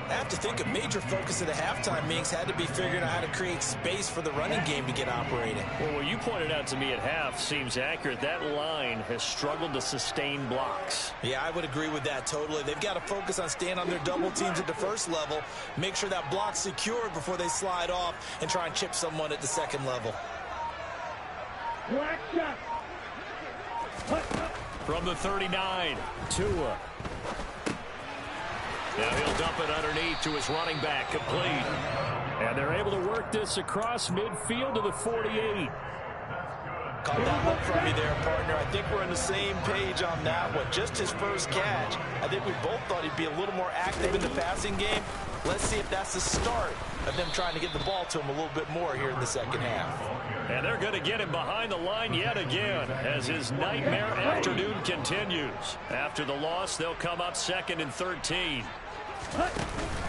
I have to think a major focus of the halftime meetings had to be figuring out how to create space for the running game to get operating. Well, what you pointed out to me at half seems accurate. That line has struggled to sustain blocks. Yeah, I would agree with that totally. They've got to focus on staying on their double teams at the first level, make sure that block's secured before they slide off and try and chip someone at the second level. Black shot. From the 39, Tua. Now he'll dump it underneath to his running back, complete. And they're able to work this across midfield to the 48. Caught that look from you there, partner. I think we're on the same page on that one. Just his first catch. I think we both thought he'd be a little more active in the passing game. Let's see if that's the start of them trying to get the ball to him a little bit more here in the second half. And they're going to get him behind the line yet again as his nightmare afternoon continues. After the loss, they'll come up 2nd and 13.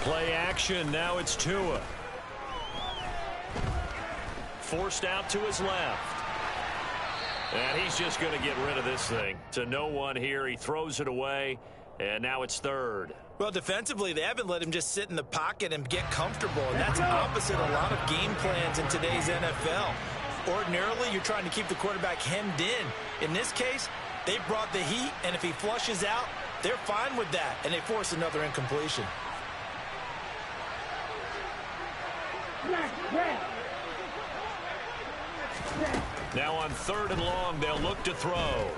Play action. Now it's Tua. Forced out to his left. And he's just going to get rid of this thing. To no one here. He throws it away. And now it's 3rd. Well, defensively, they haven't let him just sit in the pocket and get comfortable. And that's opposite a lot of game plans in today's NFL. Ordinarily, you're trying to keep the quarterback hemmed in. In this case, they brought the heat, and if he flushes out, they're fine with that, and they force another incompletion. Now on 3rd and long, they'll look to throw.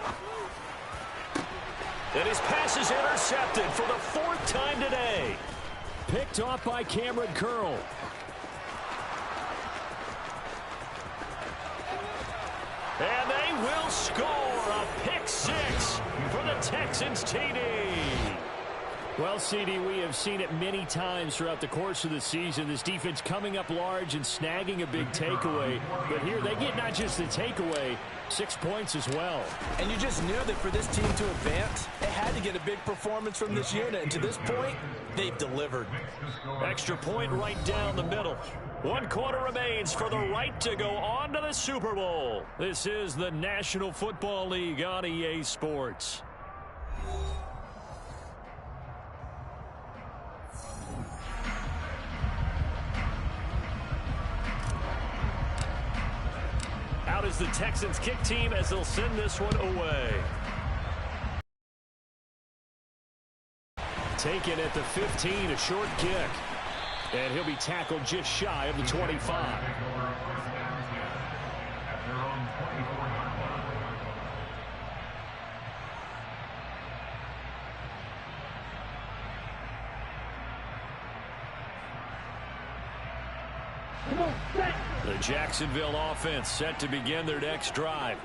And his pass is intercepted for the 4th time today. Picked off by Cameron Curl. And they will score a pick 6 for the Texans TD. Well, CD, we have seen it many times throughout the course of the season. This defense coming up large and snagging a big takeaway. But here they get not just the takeaway, 6 points as well. And you just knew that for this team to advance, they had to get a big performance from this unit. And to this point, they've delivered. Extra point right down the middle. 1 quarter remains for the right to go on to the Super Bowl. This is the National Football League on EA Sports. Out is the Texans kick team as they'll send this one away. Taken at the 15, a short kick. And he'll be tackled just shy of the 25. The Jacksonville offense set to begin their next drive.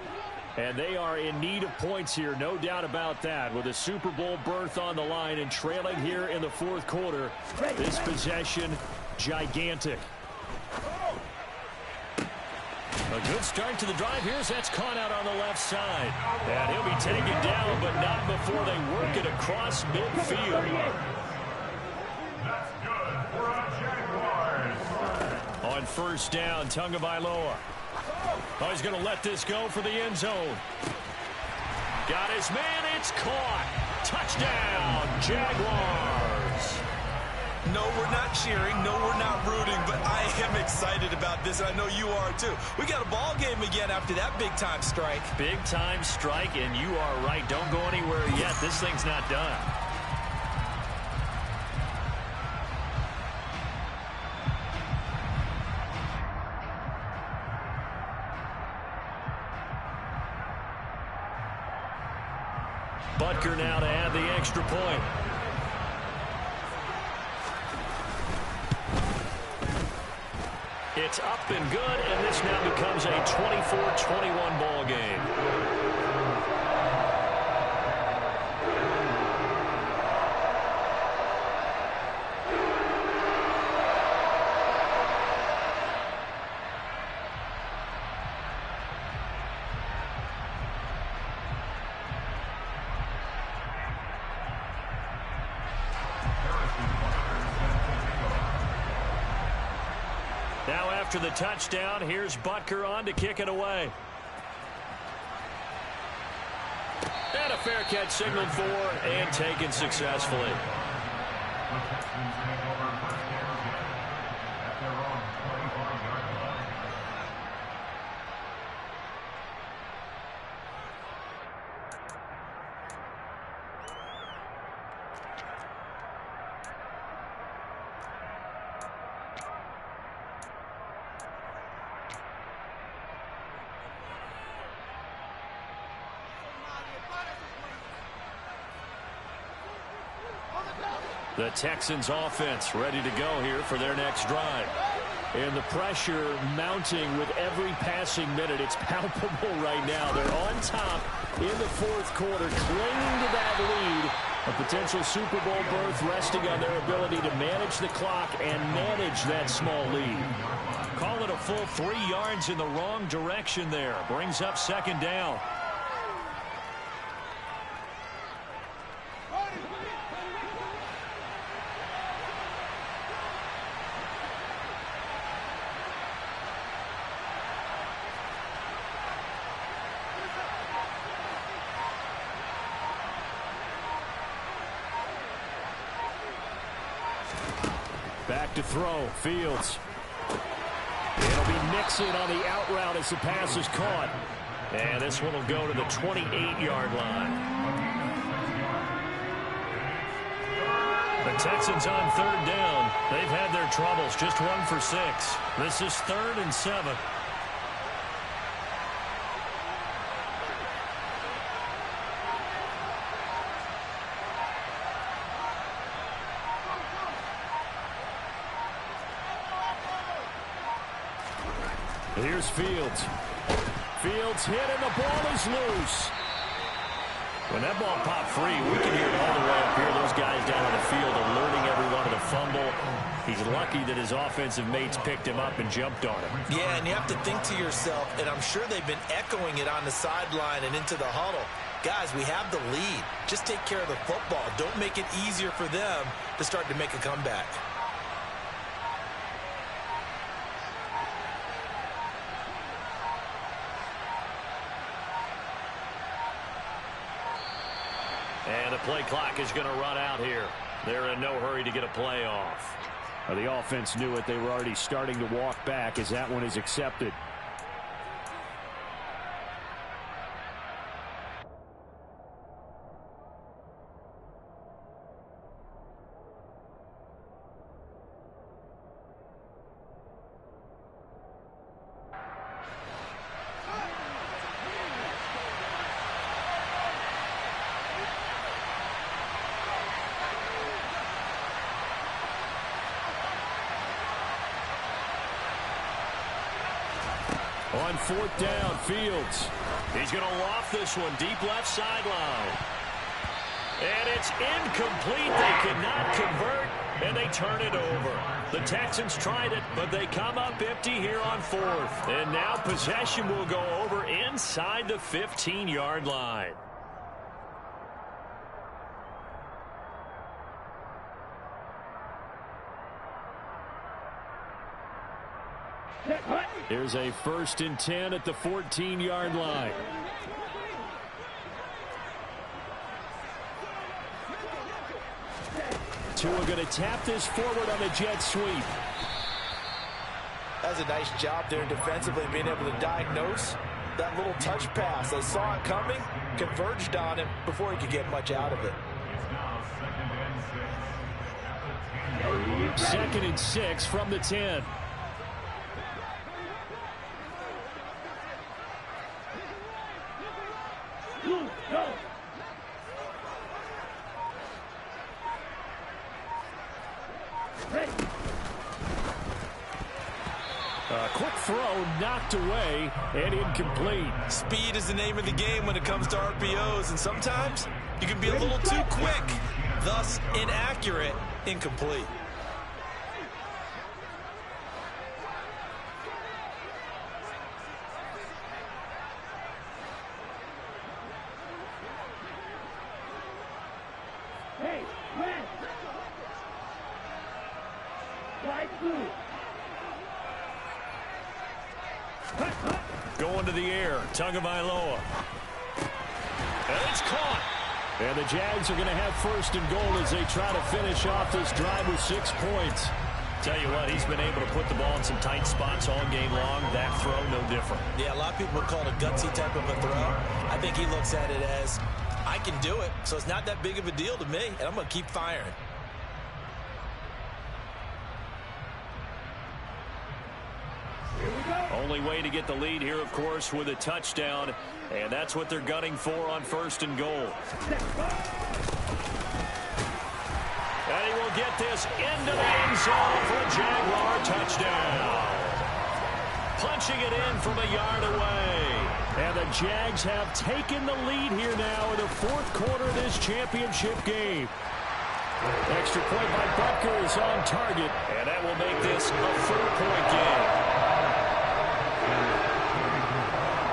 And they are in need of points here, no doubt about that. With a Super Bowl berth on the line and trailing here in the 4th quarter, this possession, gigantic. A good start to the drive here as that's caught out on the left side. And he'll be taken down, but not before they work it across midfield. On 1st down, Tagovailoa. Oh, he's going to let this go for the end zone. Got his man, it's caught. Touchdown, Jaguars. No, we're not cheering. No, we're not rooting, but I am excited about this, and I know you are too. We got a ball game again after that big-time strike. Big-time strike, and you are right. Don't go anywhere yet. This thing's not done. Butker now to add the extra point. It's up and good, and this now becomes a 24-21 ball game. after the touchdown. Here's Butker on to kick it away. And a fair catch signaled for and taken successfully. The Texans offense ready to go here for their next drive. And the pressure mounting with every passing minute. It's palpable right now. They're on top in the fourth quarter, clinging to that lead. A potential Super Bowl berth resting on their ability to manage the clock and manage that small lead. Call it a full 3 yards in the wrong direction there. Brings up second down. Back to throw. Fields. It'll be Mixon on the out route as the pass is caught. And this one will go to the 28-yard line. The Texans on third down. They've had their troubles. Just 1 for 6. This is 3rd and 7. Here's Fields. Fields hit and the ball is loose. When that ball popped free, we can hear it all the way up here. Those guys down on the field are learning every one of the fumble. He's lucky that his offensive mates picked him up and jumped on him. Yeah, and you have to think to yourself, and I'm sure they've been echoing it on the sideline and into the huddle. Guys, we have the lead. Just take care of the football. Don't make it easier for them to start to make a comeback. And the play clock is going to run out here. They're in no hurry to get a play off. The offense knew it. They were already starting to walk back as that one is accepted. On fourth down, Fields. He's going to loft this one deep left sideline. And it's incomplete. They cannot convert, and they turn it over. The Texans tried it, but they come up empty here on fourth. And now possession will go over inside the 15-yard line. There's a 1st and 10 at the 14-yard line. Tua going to tap this forward on a jet sweep. That's a nice job there defensively, being able to diagnose that little touch pass. They saw it coming, converged on him before he could get much out of it. 2nd and 6 from the 10. Quick throw knocked away and incomplete. Speed is the name of the game when it comes to RPOs, and sometimes you can be a little too quick, thus inaccurate, incomplete. Hey, man! Slide through. into the air. Tagovailoa. And it's caught. And the Jags are going to have first and goal as they try to finish off this drive with 6 points. Tell you what, he's been able to put the ball in some tight spots all game long. That throw, no different. Yeah, a lot of people would call it a gutsy type of a throw. I think he looks at it as, I can do it, so it's not that big of a deal to me, and I'm going to keep firing. Only way to get the lead here, of course, with a touchdown, and that's what they're gunning for on first and goal. And he will get this into the end zone for a Jaguar touchdown. Punching it in from a yard away. And the Jags have taken the lead here now in the fourth quarter of this championship game. Extra point by Butker is on target. And that will make this a 4-point game.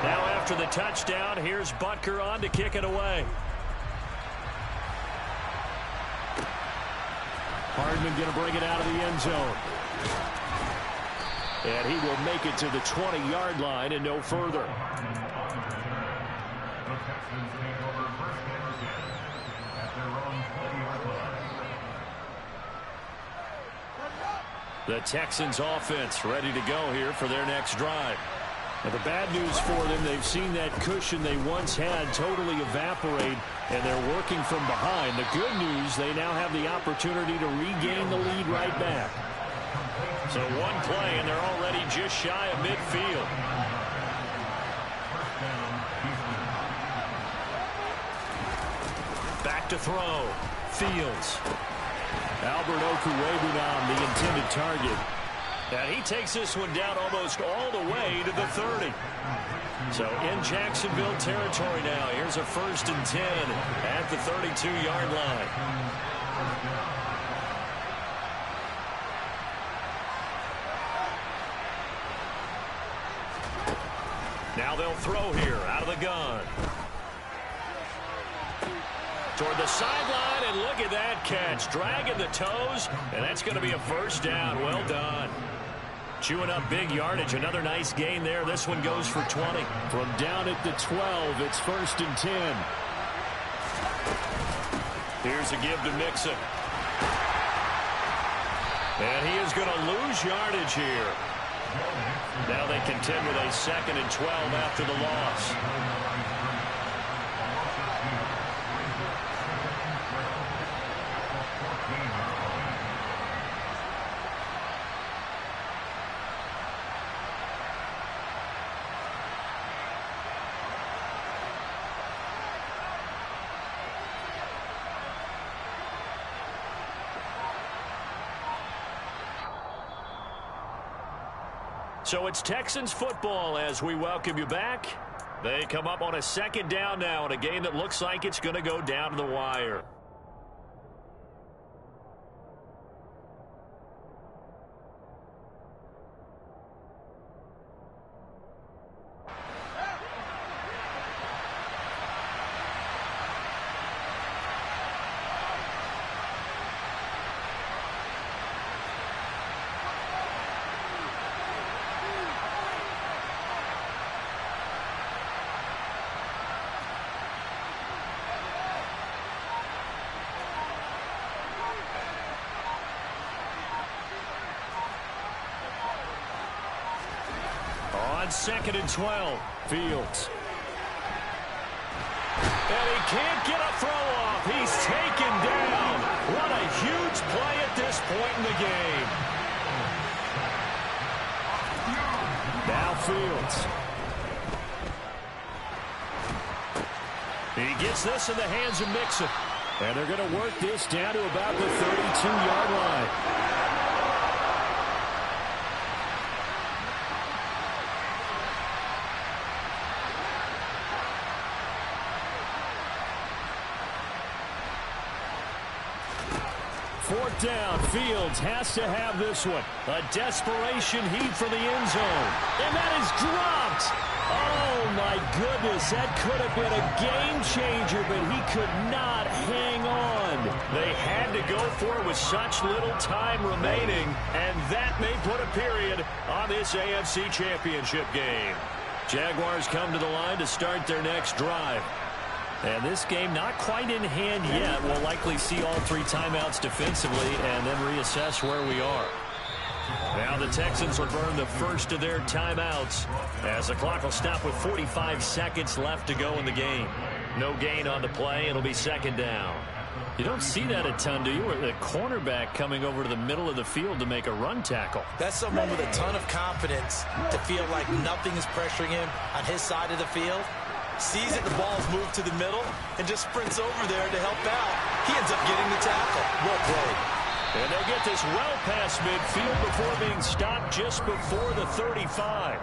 Now after the touchdown, here's Butker on to kick it away. Hardman going to bring it out of the end zone. And he will make it to the 20-yard line and no further. The Texans offense ready to go here for their next drive. Now the bad news for them, they've seen that cushion they once had totally evaporate, and they're working from behind. The good news, they now have the opportunity to regain the lead right back. So one play, and they're already just shy of midfield. Back to throw. Fields. Albert Okwuegbunam, the intended target. And he takes this one down almost all the way to the 30. So in Jacksonville territory now. Here's a 1st and 10 at the 32-yard line. Now they'll throw here out of the gun. Toward the sideline, and look at that catch. Dragging the toes, and that's going to be a first down. Well done. Chewing up big yardage. Another nice gain there. This one goes for 20. From down at the 12, it's 1st and 10. Here's a give to Mixon. And he is going to lose yardage here. Now they contend with a 2nd and 12 after the loss. So it's Texans football as we welcome you back. They come up on a 2nd down now in a game that looks like it's going to go down to the wire. On 2nd and 12, Fields. And he can't get a throw off. He's taken down. What a huge play at this point in the game. Now Fields. He gets this in the hands of Mixon. And they're going to work this down to about the 32-yard line. Fourth down, Fields has to have this one. A desperation heave for the end zone. And that is dropped. Oh, my goodness. That could have been a game changer, but he could not hang on. They had to go for it with such little time remaining, and that may put a period on this AFC Championship game. Jaguars come to the line to start their next drive. And this game not quite in hand yet. We'll likely see all 3 timeouts defensively and then reassess where we are. Now the Texans will burn the first of their timeouts as the clock will stop with 45 seconds left to go in the game. No gain on the play. It'll be second down. You don't see that a ton, do you? The cornerback coming over to the middle of the field to make a run tackle. That's someone with a ton of confidence to feel like nothing is pressuring him on his side of the field. Sees that the ball's moved to the middle and just sprints over there to help out. He ends up getting the tackle. Well played. And they'll get this well past midfield before being stopped just before the 35.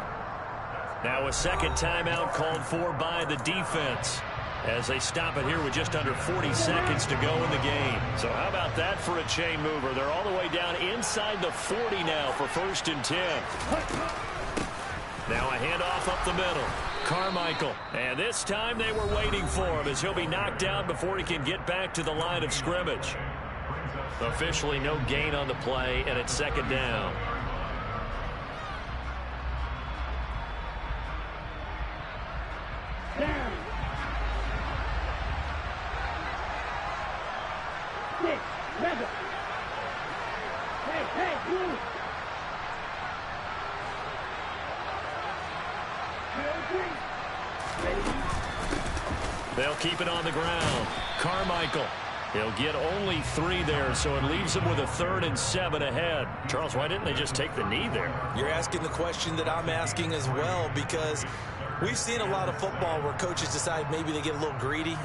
Now a second timeout called for by the defense as they stop it here with just under 40 seconds to go in the game. So how about that for a chain mover? They're all the way down inside the 40 now for 1st and 10. Now a handoff up the middle. Carmichael. And this time they were waiting for him as he'll be knocked down before he can get back to the line of scrimmage. Officially no gain on the play, and it's second down. Down. 6, 7. Hey, move. They'll keep it on the ground. Carmichael. He'll get only 3 there, so it leaves him with a 3rd and 7 ahead. Charles, why didn't they just take the knee there? You're asking the question that I'm asking as well, because we've seen a lot of football where coaches decide maybe they get a little greedy.